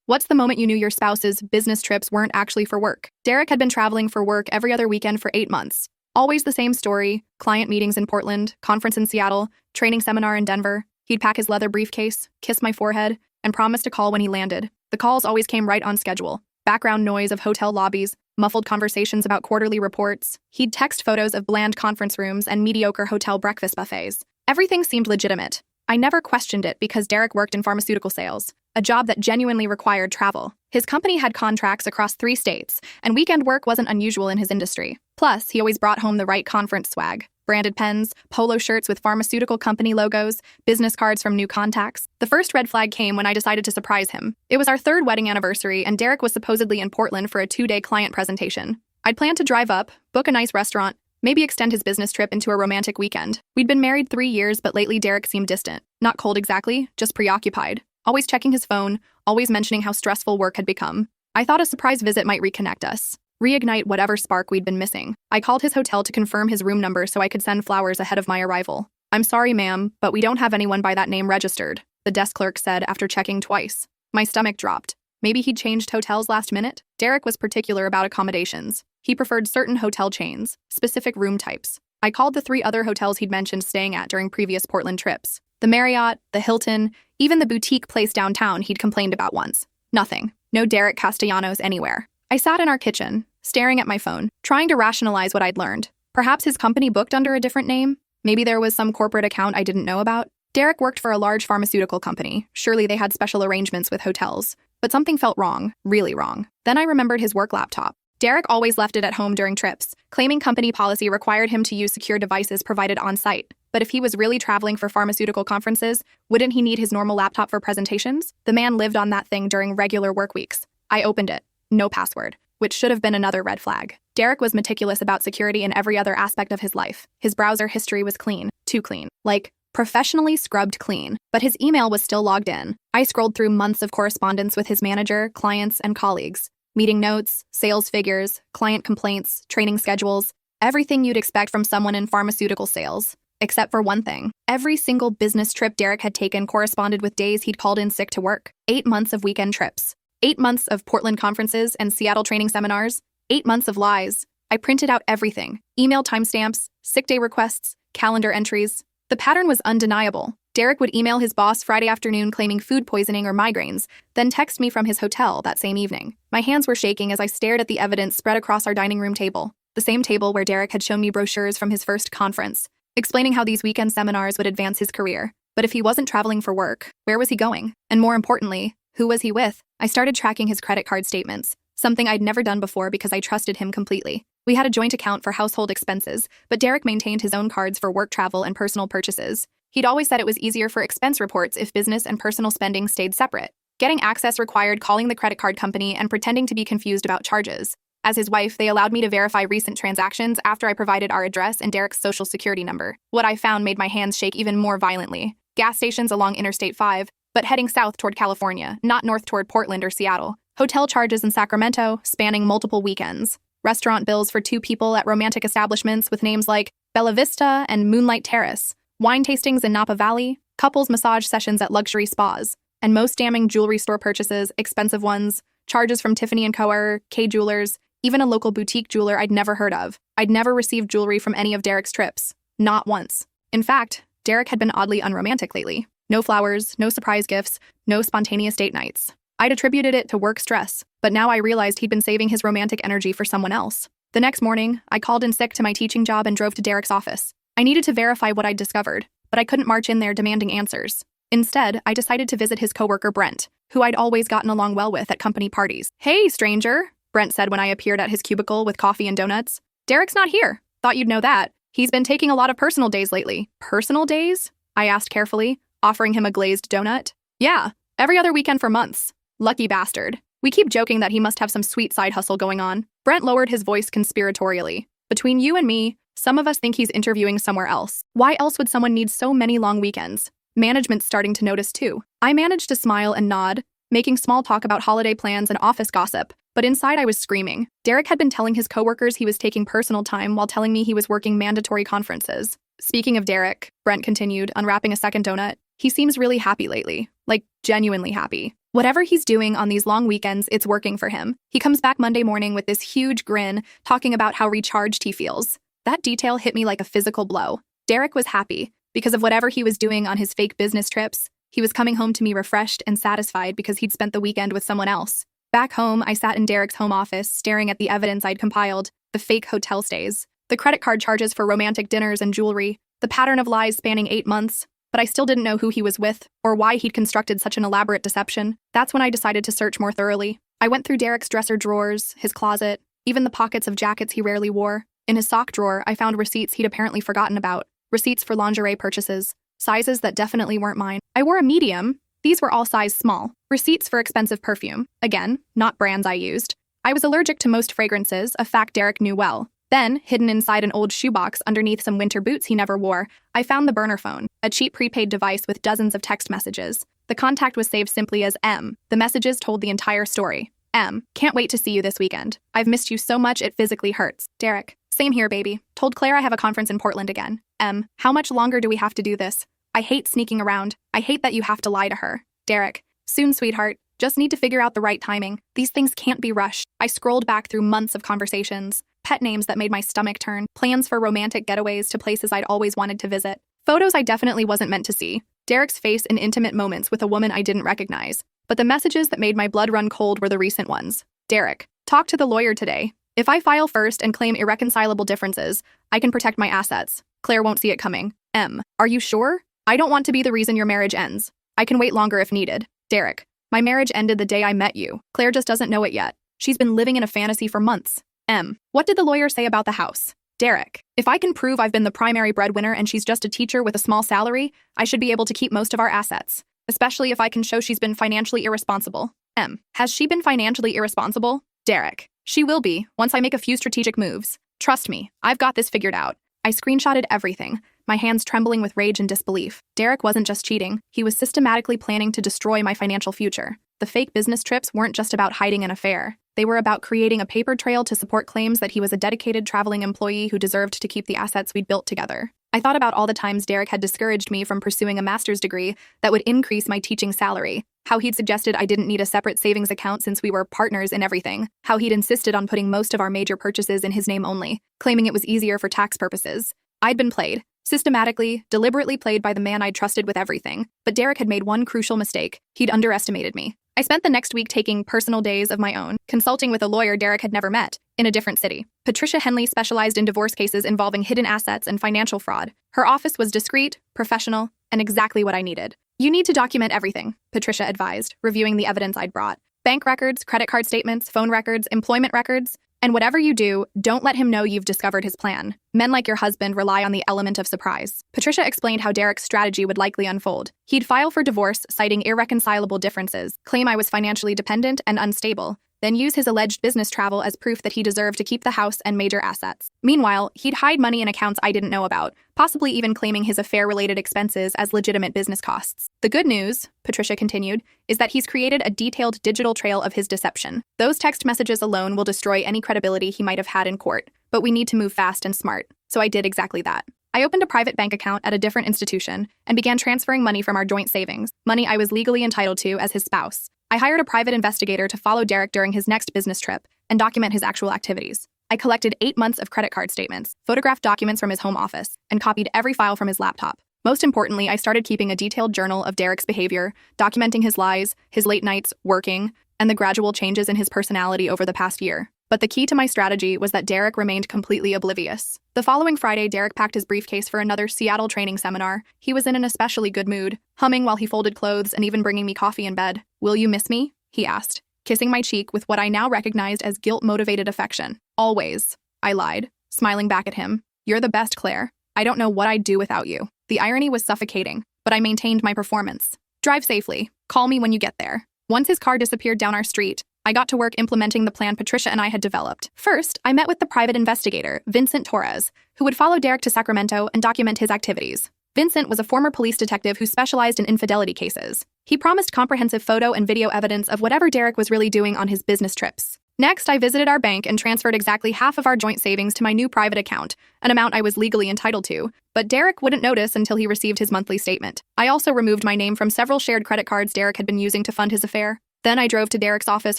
What's the moment you knew your spouse's business trips weren't actually for work? Derek had been traveling for work every other weekend for 8 months. Always the same story: client meetings in Portland, conference in Seattle, training seminar in Denver. He'd pack his leather briefcase, kiss my forehead, and promise to call when he landed. The calls always came right on schedule. Background noise of hotel lobbies, muffled conversations about quarterly reports. He'd text photos of bland conference rooms and mediocre hotel breakfast buffets. Everything seemed legitimate. I never questioned it because Derek worked in pharmaceutical sales, a job that genuinely required travel. His company had contracts across 3 states, and weekend work wasn't unusual in his industry. Plus, he always brought home the right conference swag: branded pens, polo shirts with pharmaceutical company logos, business cards from new contacts. The first red flag came when I decided to surprise him. It was our 3rd wedding anniversary, and Derek was supposedly in Portland for a 2-day client presentation. I'd planned to drive up, book a nice restaurant, maybe extend his business trip into a romantic weekend. We'd been married 3 years, but lately Derek seemed distant. Not cold exactly, just preoccupied. Always checking his phone, always mentioning how stressful work had become. I thought a surprise visit might reconnect us, reignite whatever spark we'd been missing. I called his hotel to confirm his room number so I could send flowers ahead of my arrival. "I'm sorry, ma'am, but we don't have anyone by that name registered," the desk clerk said after checking twice. My stomach dropped. Maybe he'd changed hotels last minute? Derek was particular about accommodations. He preferred certain hotel chains, specific room types. I called the 3 other hotels he'd mentioned staying at during previous Portland trips: the Marriott, the Hilton, even the boutique place downtown he'd complained about once. Nothing. No Derek Castellanos anywhere. I sat in our kitchen, staring at my phone, trying to rationalize what I'd learned. Perhaps his company booked under a different name? Maybe there was some corporate account I didn't know about? Derek worked for a large pharmaceutical company. Surely they had special arrangements with hotels. But something felt wrong, really wrong. Then I remembered his work laptop. Derek always left it at home during trips, claiming company policy required him to use secure devices provided on-site. But if he was really traveling for pharmaceutical conferences, wouldn't he need his normal laptop for presentations? The man lived on that thing during regular work weeks. I opened it. No password, which should have been another red flag. Derek was meticulous about security in every other aspect of his life. His browser history was clean, too clean. Like, professionally scrubbed clean. But his email was still logged in. I scrolled through months of correspondence with his manager, clients, and colleagues. Meeting notes, sales figures, client complaints, training schedules, everything you'd expect from someone in pharmaceutical sales. Except for one thing. Every single business trip Derek had taken corresponded with days he'd called in sick to work. 8 months of weekend trips. 8 months of Portland conferences and Seattle training seminars. 8 months of lies. I printed out everything. Email timestamps, sick day requests, calendar entries. The pattern was undeniable. Derek would email his boss Friday afternoon claiming food poisoning or migraines, then text me from his hotel that same evening. My hands were shaking as I stared at the evidence spread across our dining room table. The same table where Derek had shown me brochures from his first conference, explaining how these weekend seminars would advance his career. But if he wasn't traveling for work, where was he going? And more importantly, who was he with? I started tracking his credit card statements, something I'd never done before because I trusted him completely. We had a joint account for household expenses, but Derek maintained his own cards for work travel and personal purchases. He'd always said it was easier for expense reports if business and personal spending stayed separate. Getting access required calling the credit card company and pretending to be confused about charges. As his wife, they allowed me to verify recent transactions after I provided our address and Derek's social security number. What I found made my hands shake even more violently. Gas stations along Interstate 5, but heading south toward California, not north toward Portland or Seattle. Hotel charges in Sacramento, spanning multiple weekends. Restaurant bills for 2 people at romantic establishments with names like Bella Vista and Moonlight Terrace. Wine tastings in Napa Valley, couples massage sessions at luxury spas, and most damning jewelry store purchases, expensive ones, charges from Tiffany & Co. or K Jewelers, even a local boutique jeweler I'd never heard of. I'd never received jewelry from any of Derek's trips. Not once. In fact, Derek had been oddly unromantic lately. No flowers, no surprise gifts, no spontaneous date nights. I'd attributed it to work stress, but now I realized he'd been saving his romantic energy for someone else. The next morning, I called in sick to my teaching job and drove to Derek's office. I needed to verify what I'd discovered, but I couldn't march in there demanding answers. Instead, I decided to visit his coworker Brent, who I'd always gotten along well with at company parties. "Hey, stranger," Brent said when I appeared at his cubicle with coffee and donuts. "Derek's not here. Thought you'd know that. He's been taking a lot of personal days lately." "Personal days?" I asked carefully, offering him a glazed donut. "Yeah, every other weekend for months. Lucky bastard. We keep joking that he must have some sweet side hustle going on." Brent lowered his voice conspiratorially. "Between you and me, some of us think he's interviewing somewhere else. Why else would someone need so many long weekends? Management's starting to notice too." I managed to smile and nod, making small talk about holiday plans and office gossip, but inside I was screaming. Derek had been telling his coworkers he was taking personal time while telling me he was working mandatory conferences. "Speaking of Derek," Brent continued, unwrapping a second donut, "he seems really happy lately. Like, genuinely happy." Whatever he's doing on these long weekends, it's working for him. He comes back Monday morning with this huge grin, talking about how recharged he feels. That detail hit me like a physical blow. Derek was happy because of whatever he was doing on his fake business trips. He was coming home to me refreshed and satisfied because he'd spent the weekend with someone else. Back home, I sat in Derek's home office, staring at the evidence I'd compiled, the fake hotel stays, the credit card charges for romantic dinners and jewelry, the pattern of lies spanning 8 months, but I still didn't know who he was with or why he'd constructed such an elaborate deception. That's when I decided to search more thoroughly. I went through Derek's dresser drawers, his closet, even the pockets of jackets he rarely wore. In his sock drawer, I found receipts he'd apparently forgotten about, receipts for lingerie purchases, sizes that definitely weren't mine. I wore a medium. These were all size small. Receipts for expensive perfume. Again, not brands I used. I was allergic to most fragrances, a fact Derek knew well. Then, hidden inside an old shoebox underneath some winter boots he never wore, I found the burner phone, a cheap prepaid device with dozens of text messages. The contact was saved simply as M. The messages told the entire story. M. Can't wait to see you this weekend. I've missed you so much it physically hurts. Derek. Same here, baby. Told Claire I have a conference in Portland again. M. How much longer do we have to do this? I hate sneaking around. I hate that you have to lie to her. Derek. Soon, sweetheart. Just need to figure out the right timing. These things can't be rushed. I scrolled back through months of conversations, pet names that made my stomach turn, plans for romantic getaways to places I'd always wanted to visit, photos I definitely wasn't meant to see, Derek's face in intimate moments with a woman I didn't recognize. But the messages that made my blood run cold were the recent ones. Derek. Talk to the lawyer today. If I file first and claim irreconcilable differences, I can protect my assets. Claire won't see it coming. M. Are you sure? I don't want to be the reason your marriage ends. I can wait longer if needed. Derek. My marriage ended the day I met you. Claire just doesn't know it yet. She's been living in a fantasy for months. M. What did the lawyer say about the house? Derek. If I can prove I've been the primary breadwinner and she's just a teacher with a small salary, I should be able to keep most of our assets, especially if I can show she's been financially irresponsible. M. Has she been financially irresponsible? Derek. She will be, once I make a few strategic moves. Trust me, I've got this figured out. I screenshotted everything, my hands trembling with rage and disbelief. Derek wasn't just cheating, he was systematically planning to destroy my financial future. The fake business trips weren't just about hiding an affair. They were about creating a paper trail to support claims that he was a dedicated traveling employee who deserved to keep the assets we'd built together. I thought about all the times Derek had discouraged me from pursuing a master's degree that would increase my teaching salary, how he'd suggested I didn't need a separate savings account since we were partners in everything, how he'd insisted on putting most of our major purchases in his name only, claiming it was easier for tax purposes. I'd been played, systematically, deliberately played by the man I'd trusted with everything, but Derek had made one crucial mistake. He'd underestimated me. I spent the next week taking personal days of my own, consulting with a lawyer Derek had never met, in a different city. Patricia Henley specialized in divorce cases involving hidden assets and financial fraud. Her office was discreet, professional, and exactly what I needed. You need to document everything, Patricia advised, reviewing the evidence I'd brought. Bank records, credit card statements, phone records, employment records. And whatever you do, don't let him know you've discovered his plan. Men like your husband rely on the element of surprise. Patricia explained how Derek's strategy would likely unfold. He'd file for divorce, citing irreconcilable differences, claim I was financially dependent and unstable, then use his alleged business travel as proof that he deserved to keep the house and major assets. Meanwhile, he'd hide money in accounts I didn't know about, possibly even claiming his affair-related expenses as legitimate business costs. The good news, Patricia continued, is that he's created a detailed digital trail of his deception. Those text messages alone will destroy any credibility he might have had in court, but we need to move fast and smart. So I did exactly that. I opened a private bank account at a different institution and began transferring money from our joint savings, money I was legally entitled to as his spouse. I hired a private investigator to follow Derek during his next business trip and document his actual activities. I collected 8 months of credit card statements, photographed documents from his home office, and copied every file from his laptop. Most importantly, I started keeping a detailed journal of Derek's behavior, documenting his lies, his late nights working, and the gradual changes in his personality over the past year. But the key to my strategy was that Derek remained completely oblivious. The following Friday, Derek packed his briefcase for another Seattle training seminar. He was in an especially good mood, humming while he folded clothes and even bringing me coffee in bed. "Will you miss me?" he asked, kissing my cheek with what I now recognized as guilt-motivated affection. "Always," I lied, smiling back at him. "You're the best, Claire. I don't know what I'd do without you." The irony was suffocating, but I maintained my performance. "Drive safely. Call me when you get there." Once his car disappeared down our street, I got to work implementing the plan Patricia and I had developed. First, I met with the private investigator, Vincent Torres, who would follow Derek to Sacramento and document his activities. Vincent was a former police detective who specialized in infidelity cases. He promised comprehensive photo and video evidence of whatever Derek was really doing on his business trips. Next, I visited our bank and transferred exactly half of our joint savings to my new private account, an amount I was legally entitled to, but Derek wouldn't notice until he received his monthly statement. I also removed my name from several shared credit cards Derek had been using to fund his affair. Then I drove to Derek's office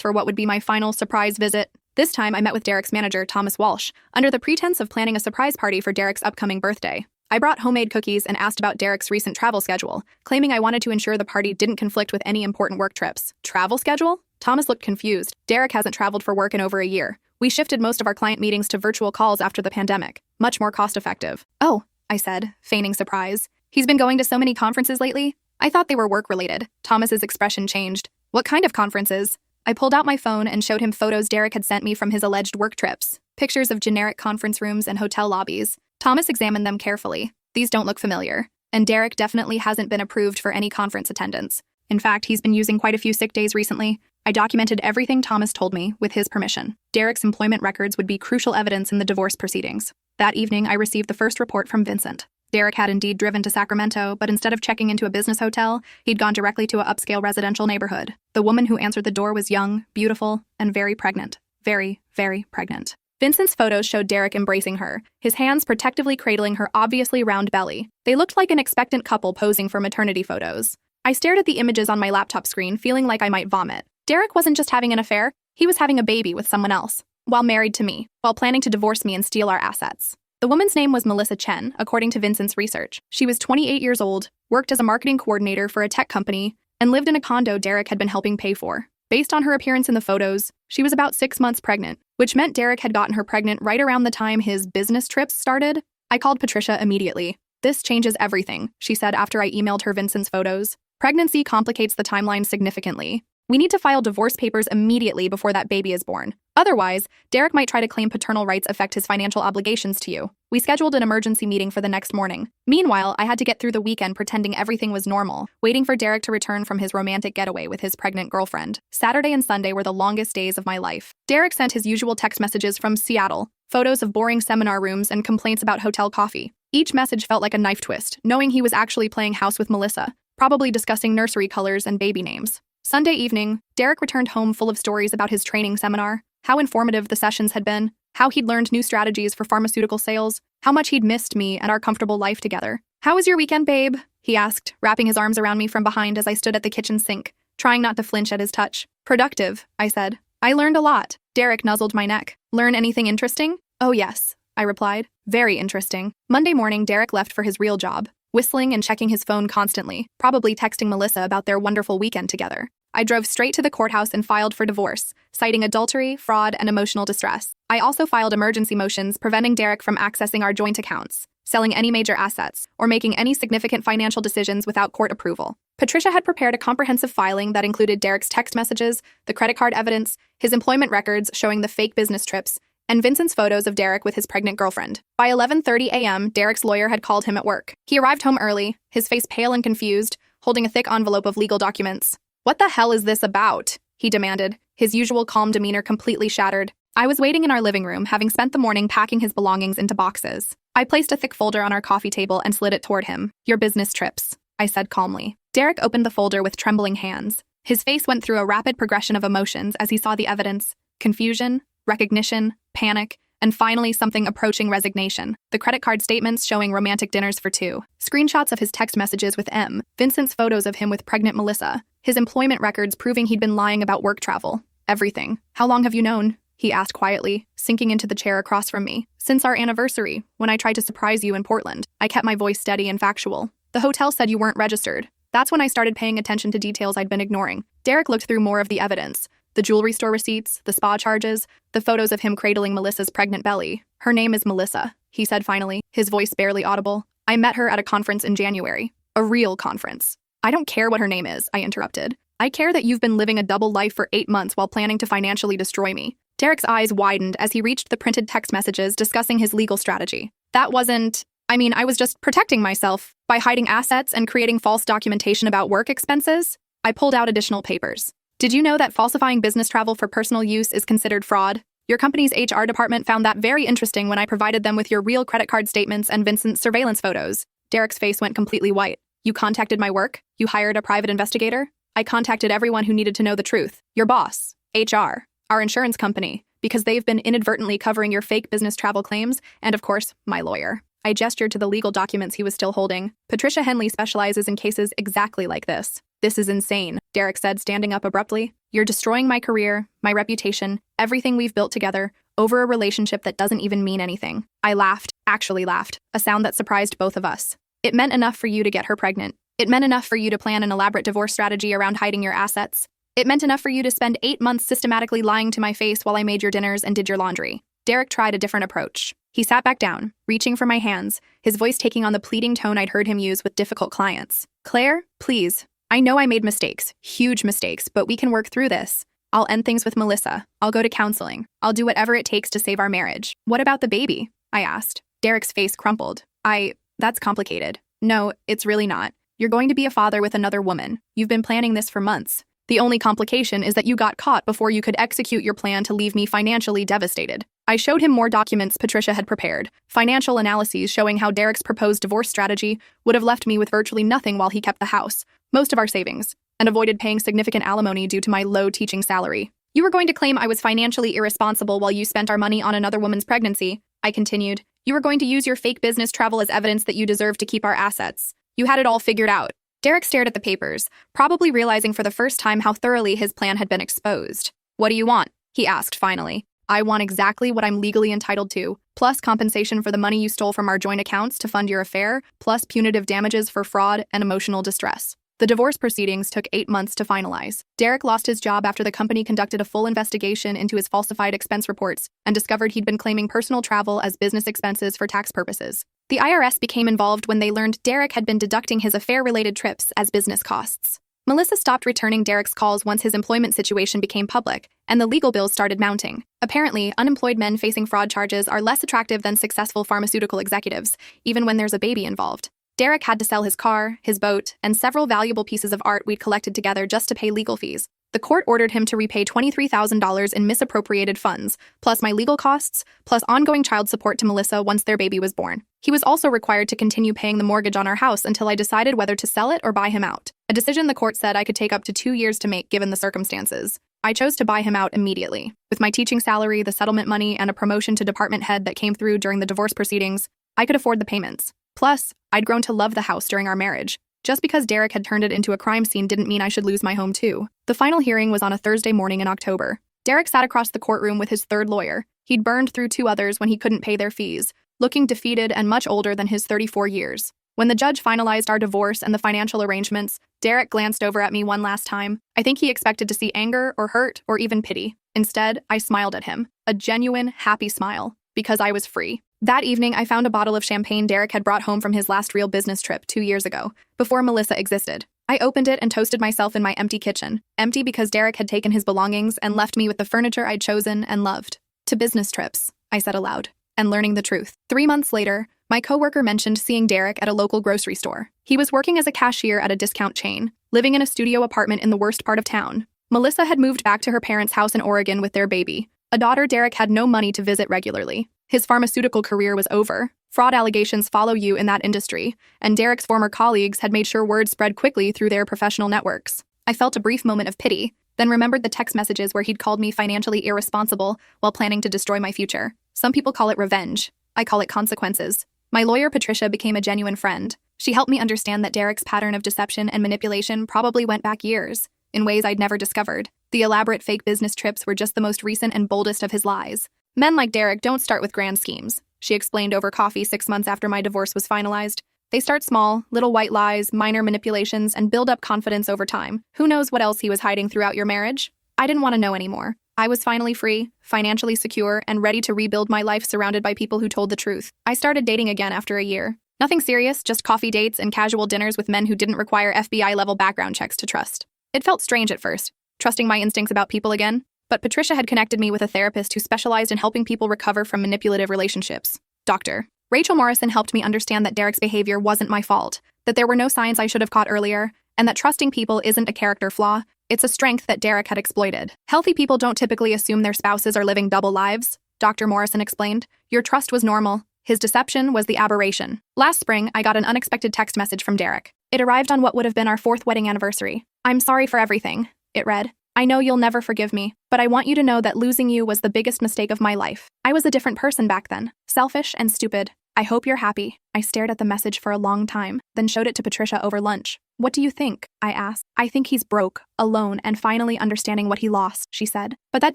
for what would be my final surprise visit. This time, I met with Derek's manager, Thomas Walsh, under the pretense of planning a surprise party for Derek's upcoming birthday. I brought homemade cookies and asked about Derek's recent travel schedule, claiming I wanted to ensure the party didn't conflict with any important work trips. Travel schedule? Thomas looked confused. Derek hasn't traveled for work in over a year. We shifted most of our client meetings to virtual calls after the pandemic. Much more cost-effective. Oh, I said, feigning surprise. He's been going to so many conferences lately? I thought they were work-related. Thomas's expression changed. What kind of conferences? I pulled out my phone and showed him photos Derek had sent me from his alleged work trips. Pictures of generic conference rooms and hotel lobbies. Thomas examined them carefully. These don't look familiar. And Derek definitely hasn't been approved for any conference attendance. In fact, he's been using quite a few sick days recently. I documented everything Thomas told me with his permission. Derek's employment records would be crucial evidence in the divorce proceedings. That evening, I received the first report from Vincent. Derek had indeed driven to Sacramento, but instead of checking into a business hotel, he'd gone directly to an upscale residential neighborhood. The woman who answered the door was young, beautiful, and very pregnant. Very, very pregnant. Vincent's photos showed Derek embracing her, his hands protectively cradling her obviously round belly. They looked like an expectant couple posing for maternity photos. I stared at the images on my laptop screen, feeling like I might vomit. Derek wasn't just having an affair, he was having a baby with someone else, while married to me, while planning to divorce me and steal our assets. The woman's name was Melissa Chen, according to Vincent's research. She was 28 years old, worked as a marketing coordinator for a tech company, and lived in a condo Derek had been helping pay for. Based on her appearance in the photos, she was about 6 months pregnant, which meant Derek had gotten her pregnant right around the time his business trips started. I called Patricia immediately. "This changes everything," she said after I emailed her Vincent's photos. "Pregnancy complicates the timeline significantly. We need to file divorce papers immediately before that baby is born. Otherwise, Derek might try to claim paternal rights affect his financial obligations to you." We scheduled an emergency meeting for the next morning. Meanwhile, I had to get through the weekend pretending everything was normal, waiting for Derek to return from his romantic getaway with his pregnant girlfriend. Saturday and Sunday were the longest days of my life. Derek sent his usual text messages from Seattle, photos of boring seminar rooms and complaints about hotel coffee. Each message felt like a knife twist, knowing he was actually playing house with Melissa, probably discussing nursery colors and baby names. Sunday evening, Derek returned home full of stories about his training seminar, how informative the sessions had been, how he'd learned new strategies for pharmaceutical sales, how much he'd missed me and our comfortable life together. "How was your weekend, babe?" he asked, wrapping his arms around me from behind as I stood at the kitchen sink, trying not to flinch at his touch. "Productive," I said. "I learned a lot." Derek nuzzled my neck. "Learn anything interesting?" "Oh yes," I replied. "Very interesting." Monday morning, Derek left for his real job, whistling and checking his phone constantly, probably texting Melissa about their wonderful weekend together. I drove straight to the courthouse and filed for divorce, citing adultery, fraud, and emotional distress. I also filed emergency motions preventing Derek from accessing our joint accounts, selling any major assets, or making any significant financial decisions without court approval. Patricia had prepared a comprehensive filing that included Derek's text messages, the credit card evidence, his employment records showing the fake business trips, and Vincent's photos of Derek with his pregnant girlfriend. By 11:30 a.m., Derek's lawyer had called him at work. He arrived home early, his face pale and confused, holding a thick envelope of legal documents. "What the hell is this about?" he demanded, his usual calm demeanor completely shattered. I was waiting in our living room, having spent the morning packing his belongings into boxes. I placed a thick folder on our coffee table and slid it toward him. "Your business trips," I said calmly. Derek opened the folder with trembling hands. His face went through a rapid progression of emotions as he saw the evidence: confusion, recognition, panic, and finally something approaching resignation. The credit card statements showing romantic dinners for two, screenshots of his text messages with M, Vincent's photos of him with pregnant Melissa, his employment records proving he'd been lying about work travel. Everything. "How long have you known?" he asked quietly, sinking into the chair across from me. "Since our anniversary, when I tried to surprise you in Portland." I kept my voice steady and factual. "The hotel said you weren't registered." That's when I started paying attention to details I'd been ignoring. Derek looked through more of the evidence: the jewelry store receipts, the spa charges, the photos of him cradling Melissa's pregnant belly. "Her name is Melissa," he said finally, his voice barely audible. "I met her at a conference in January. A real conference." "I don't care what her name is," I interrupted. "I care that you've been living a double life for 8 months while planning to financially destroy me." Derek's eyes widened as he reached the printed text messages discussing his legal strategy. I was just protecting myself by hiding assets and creating false documentation about work expenses." I pulled out additional papers. "Did you know that falsifying business travel for personal use is considered fraud? Your company's HR department found that very interesting when I provided them with your real credit card statements and Vincent's surveillance photos." Derek's face went completely white. "You contacted my work? You hired a private investigator?" "I contacted everyone who needed to know the truth. Your boss, HR, our insurance company, because they've been inadvertently covering your fake business travel claims, and of course, my lawyer." I gestured to the legal documents he was still holding. "Patricia Henley specializes in cases exactly like this." "This is insane," Derek said, standing up abruptly. You're destroying my career, my reputation, everything we've built together, over a relationship that doesn't even mean anything. I laughed, actually laughed, a sound that surprised both of us. It meant enough for you to get her pregnant. It meant enough for you to plan an elaborate divorce strategy around hiding your assets. It meant enough for you to spend 8 months systematically lying to my face while I made your dinners and did your laundry. Derek tried a different approach. He sat back down, reaching for my hands, his voice taking on the pleading tone I'd heard him use with difficult clients. Claire, please. I know I made mistakes, huge mistakes, but we can work through this. I'll end things with Melissa. I'll go to counseling. I'll do whatever it takes to save our marriage. What about the baby? I asked. Derek's face crumpled. That's complicated. No, it's really not. You're going to be a father with another woman. You've been planning this for months. The only complication is that you got caught before you could execute your plan to leave me financially devastated. I showed him more documents Patricia had prepared, financial analyses showing how Derek's proposed divorce strategy would have left me with virtually nothing while he kept the house, most of our savings, and avoided paying significant alimony due to my low teaching salary. You were going to claim I was financially irresponsible while you spent our money on another woman's pregnancy, I continued. You were going to use your fake business travel as evidence that you deserved to keep our assets. You had it all figured out. Derek stared at the papers, probably realizing for the first time how thoroughly his plan had been exposed. What do you want? He asked finally. I want exactly what I'm legally entitled to, plus compensation for the money you stole from our joint accounts to fund your affair, plus punitive damages for fraud and emotional distress. The divorce proceedings took 8 months to finalize. Derek lost his job after the company conducted a full investigation into his falsified expense reports and discovered he'd been claiming personal travel as business expenses for tax purposes. The IRS became involved when they learned Derek had been deducting his affair-related trips as business costs. Melissa stopped returning Derek's calls once his employment situation became public, and the legal bills started mounting. Apparently, unemployed men facing fraud charges are less attractive than successful pharmaceutical executives, even when there's a baby involved. Derek had to sell his car, his boat, and several valuable pieces of art we'd collected together just to pay legal fees. The court ordered him to repay $23,000 in misappropriated funds, plus my legal costs, plus ongoing child support to Melissa once their baby was born. He was also required to continue paying the mortgage on our house until I decided whether to sell it or buy him out, a decision the court said I could take up to 2 years to make given the circumstances. I chose to buy him out immediately. With my teaching salary, the settlement money, and a promotion to department head that came through during the divorce proceedings, I could afford the payments. Plus, I'd grown to love the house during our marriage. Just because Derek had turned it into a crime scene didn't mean I should lose my home too. The final hearing was on a Thursday morning in October. Derek sat across the courtroom with his third lawyer. He'd burned through 2 others when he couldn't pay their fees, looking defeated and much older than his 34 years. When the judge finalized our divorce and the financial arrangements, Derek glanced over at me one last time. I think he expected to see anger or hurt or even pity. Instead, I smiled at him, a genuine, happy smile, because I was free. That evening, I found a bottle of champagne Derek had brought home from his last real business trip 2 years ago, before Melissa existed. I opened it and toasted myself in my empty kitchen, empty because Derek had taken his belongings and left me with the furniture I'd chosen and loved. To business trips, I said aloud, and learning the truth. 3 months later, my coworker mentioned seeing Derek at a local grocery store. He was working as a cashier at a discount chain, living in a studio apartment in the worst part of town. Melissa had moved back to her parents' house in Oregon with their baby, a daughter Derek had no money to visit regularly. His pharmaceutical career was over. Fraud allegations follow you in that industry, and Derek's former colleagues had made sure word spread quickly through their professional networks. I felt a brief moment of pity, then remembered the text messages where he'd called me financially irresponsible while planning to destroy my future. Some people call it revenge. I call it consequences. My lawyer, Patricia, became a genuine friend. She helped me understand that Derek's pattern of deception and manipulation probably went back years, in ways I'd never discovered. The elaborate fake business trips were just the most recent and boldest of his lies. Men like Derek don't start with grand schemes, she explained over coffee 6 months after my divorce was finalized. They start small, little white lies, minor manipulations, and build up confidence over time. Who knows what else he was hiding throughout your marriage? I didn't want to know anymore. I was finally free, financially secure, and ready to rebuild my life surrounded by people who told the truth. I started dating again after a year. Nothing serious, just coffee dates and casual dinners with men who didn't require FBI-level background checks to trust. It felt strange at first, trusting my instincts about people again. But Patricia had connected me with a therapist who specialized in helping people recover from manipulative relationships. Dr. Rachel Morrison helped me understand that Derek's behavior wasn't my fault, that there were no signs I should have caught earlier, and that trusting people isn't a character flaw, it's a strength that Derek had exploited. Healthy people don't typically assume their spouses are living double lives, Dr. Morrison explained. Your trust was normal. His deception was the aberration. Last spring, I got an unexpected text message from Derek. It arrived on what would have been our 4th wedding anniversary. I'm sorry for everything, it read. I know you'll never forgive me, but I want you to know that losing you was the biggest mistake of my life. I was a different person back then, selfish and stupid. I hope you're happy. I stared at the message for a long time, then showed it to Patricia over lunch. What do you think? I asked. I think he's broke, alone, and finally understanding what he lost, she said. But that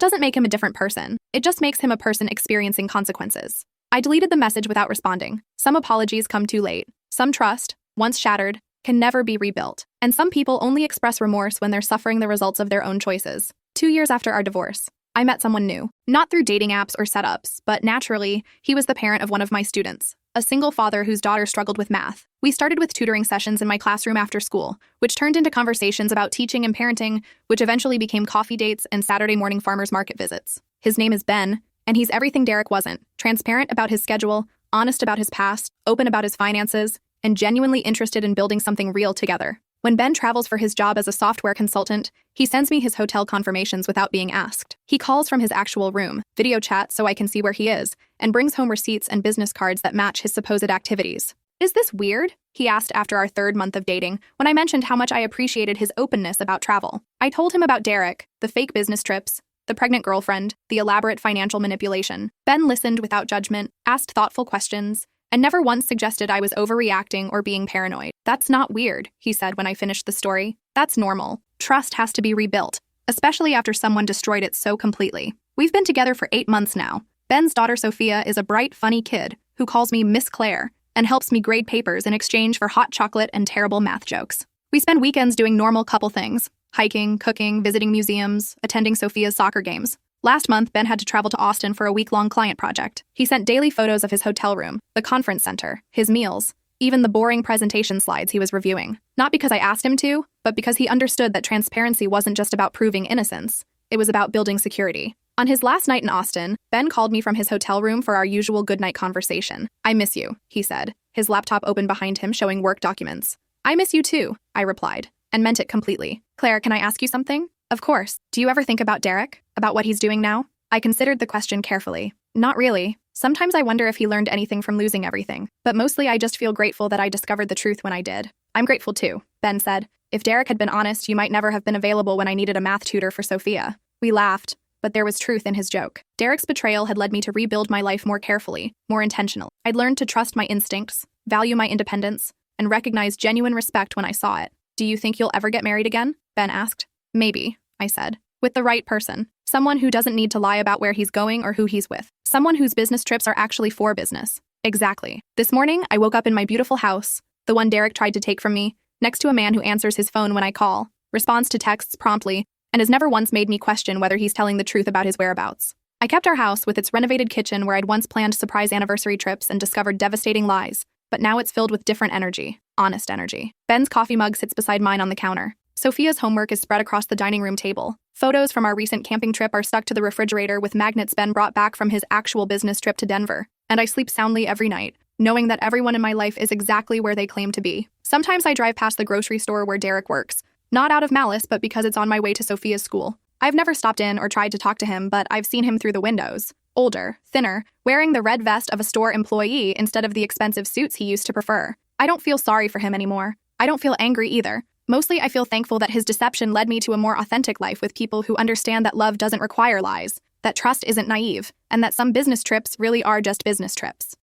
doesn't make him a different person. It just makes him a person experiencing consequences. I deleted the message without responding. Some apologies come too late. Some trust, once shattered, can never be rebuilt. And some people only express remorse when they're suffering the results of their own choices. 2 years after our divorce, I met someone new. Not through dating apps or setups, but naturally, he was the parent of one of my students, a single father whose daughter struggled with math. We started with tutoring sessions in my classroom after school, which turned into conversations about teaching and parenting, which eventually became coffee dates and Saturday morning farmers market visits. His name is Ben, and he's everything Derek wasn't: transparent about his schedule, honest about his past, open about his finances, and genuinely interested in building something real together. When Ben travels for his job as a software consultant, he sends me his hotel confirmations without being asked. He calls from his actual room, video chat so I can see where he is, and brings home receipts and business cards that match his supposed activities. Is this weird? He asked after our 3rd month of dating, when I mentioned how much I appreciated his openness about travel. I told him about Derek, the fake business trips, the pregnant girlfriend, the elaborate financial manipulation. Ben listened without judgment, asked thoughtful questions, and never once suggested I was overreacting or being paranoid. That's not weird, he said when I finished the story. That's normal. Trust has to be rebuilt, especially after someone destroyed it so completely. We've been together for 8 months now. Ben's daughter Sophia is a bright, funny kid who calls me Miss Claire and helps me grade papers in exchange for hot chocolate and terrible math jokes. We spend weekends doing normal couple things: hiking, cooking, visiting museums, attending Sophia's soccer games. Last month, Ben had to travel to Austin for a week-long client project. He sent daily photos of his hotel room, the conference center, his meals, even the boring presentation slides he was reviewing. Not because I asked him to, but because he understood that transparency wasn't just about proving innocence. It was about building security. On his last night in Austin, Ben called me from his hotel room for our usual goodnight conversation. I miss you, he said, his laptop open behind him showing work documents. I miss you too, I replied, and meant it completely. Claire, can I ask you something? Of course. Do you ever think about Derek? About what he's doing now? I considered the question carefully. Not really. Sometimes I wonder if he learned anything from losing everything, but mostly I just feel grateful that I discovered the truth when I did. I'm grateful too, Ben said. If Derek had been honest, you might never have been available when I needed a math tutor for Sophia. We laughed, but there was truth in his joke. Derek's betrayal had led me to rebuild my life more carefully, more intentional. I'd learned to trust my instincts, value my independence, and recognize genuine respect when I saw it. Do you think you'll ever get married again? Ben asked. Maybe, I said. With the right person. Someone who doesn't need to lie about where he's going or who he's with. Someone whose business trips are actually for business. Exactly. This morning, I woke up in my beautiful house, the one Derek tried to take from me, next to a man who answers his phone when I call, responds to texts promptly, and has never once made me question whether he's telling the truth about his whereabouts. I kept our house with its renovated kitchen where I'd once planned surprise anniversary trips and discovered devastating lies, but now it's filled with different energy, honest energy. Ben's coffee mug sits beside mine on the counter. Sophia's homework is spread across the dining room table. Photos from our recent camping trip are stuck to the refrigerator with magnets Ben brought back from his actual business trip to Denver. And I sleep soundly every night, knowing that everyone in my life is exactly where they claim to be. Sometimes I drive past the grocery store where Derek works, not out of malice, but because it's on my way to Sophia's school. I've never stopped in or tried to talk to him, but I've seen him through the windows. Older, thinner, wearing the red vest of a store employee instead of the expensive suits he used to prefer. I don't feel sorry for him anymore. I don't feel angry either. Mostly, I feel thankful that his deception led me to a more authentic life with people who understand that love doesn't require lies, that trust isn't naive, and that some business trips really are just business trips.